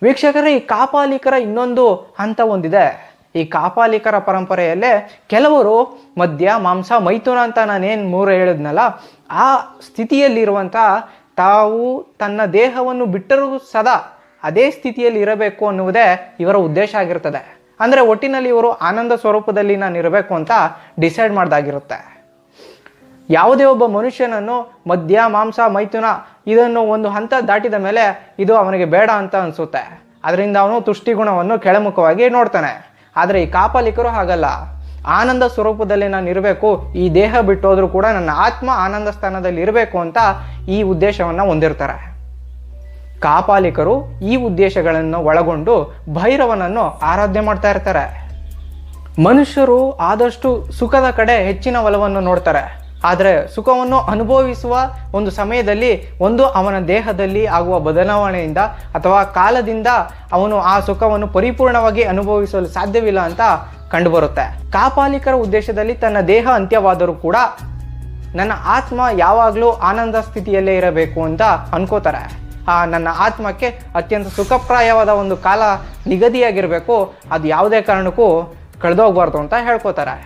ವೀಕ್ಷಕರೇ, ಈ ಕಾಪಾಲಿಕರ ಇನ್ನೊಂದು ಹಂತ ಹೊಂದಿದೆ. ಈ ಕಾಪಾಲಿಕರ ಪರಂಪರೆಯಲ್ಲೇ ಕೆಲವರು ಮದ್ಯ, ಮಾಂಸ, ಮೈಥುನ ಅಂತ ನಾನೇನು 3 ಹೇಳಿದ್ನಲ್ಲ, ಆ ಸ್ಥಿತಿಯಲ್ಲಿರುವಂಥ ತಾವು ತನ್ನ ದೇಹವನ್ನು ಬಿಟ್ಟರೂ ಸದಾ ಅದೇ ಸ್ಥಿತಿಯಲ್ಲಿ ಇರಬೇಕು ಅನ್ನುವುದೇ ಇವರ ಉದ್ದೇಶ ಆಗಿರ್ತದೆ. ಅಂದರೆ ಒಟ್ಟಿನಲ್ಲಿ ಇವರು ಆನಂದ ಸ್ವರೂಪದಲ್ಲಿ ನಾನು ಇರಬೇಕು ಅಂತ ಡಿಸೈಡ್ ಮಾಡ್ದಾಗಿರುತ್ತೆ. ಯಾವುದೇ ಒಬ್ಬ ಮನುಷ್ಯನನ್ನು ಮದ್ಯ, ಮಾಂಸ, ಮೈಥುನ ಇದನ್ನು ಒಂದು ಹಂತ ದಾಟಿದ ಮೇಲೆ ಇದು ಅವನಿಗೆ ಬೇಡ ಅಂತ ಅನಿಸುತ್ತೆ. ಅದರಿಂದ ಅವನು ತುಷ್ಟಿಗುಣವನ್ನು ಕೆಳಮುಖವಾಗಿ ನೋಡ್ತಾನೆ. ಆದರೆ ಈ ಕಾಪಾಲಿಕರು ಹಾಗಲ್ಲ. ಆನಂದ ಸ್ವರೂಪದಲ್ಲಿ ನಾನು ಇರಬೇಕು, ಈ ದೇಹ ಬಿಟ್ಟೋದ್ರೂ ಕೂಡ ನನ್ನ ಆತ್ಮ ಆನಂದ ಸ್ಥಾನದಲ್ಲಿ ಇರಬೇಕು ಅಂತ ಈ ಉದ್ದೇಶವನ್ನು ಹೊಂದಿರ್ತಾರೆ. ಕಾಪಾಲಿಕರು ಈ ಉದ್ದೇಶಗಳನ್ನು ಒಳಗೊಂಡು ಭೈರವನನ್ನು ಆರಾಧನೆ ಮಾಡ್ತಾ ಇರ್ತಾರೆ. ಮನುಷ್ಯರು ಆದಷ್ಟು ಸುಖದ ಕಡೆ ಹೆಚ್ಚಿನ ಒಲವನ್ನು ನೋಡ್ತಾರೆ. ಆದರೆ ಸುಖವನ್ನು ಅನುಭವಿಸುವ ಒಂದು ಸಮಯದಲ್ಲಿ ಅವನ ದೇಹದಲ್ಲಿ ಆಗುವ ಬದಲಾವಣೆಯಿಂದ ಅಥವಾ ಕಾಲದಿಂದ ಅವನು ಆ ಸುಖವನ್ನು ಪರಿಪೂರ್ಣವಾಗಿ ಅನುಭವಿಸಲು ಸಾಧ್ಯವಿಲ್ಲ ಅಂತ ಕಂಡುಬರುತ್ತೆ. ಕಾಪಾಲಿಕರ ಉದ್ದೇಶದಲ್ಲಿ ತನ್ನ ದೇಹ ಅಂತ್ಯವಾದರೂ ಕೂಡ ನನ್ನ ಆತ್ಮ ಯಾವಾಗಲೂ ಆನಂದ ಸ್ಥಿತಿಯಲ್ಲೇ ಇರಬೇಕು ಅಂತ ಅನ್ಕೋತಾರೆ. ನನ್ನ ಆತ್ಮಕ್ಕೆ ಅತ್ಯಂತ ಸುಖಪ್ರಾಯವಾದ ಒಂದು ಕಾಲ ನಿಗದಿಯಾಗಿರಬೇಕು, ಅದು ಯಾವುದೇ ಕಾರಣಕ್ಕೂ ಕಳೆದೋಗ್ಬಾರ್ದು ಅಂತ ಹೇಳ್ಕೋತಾರೆ.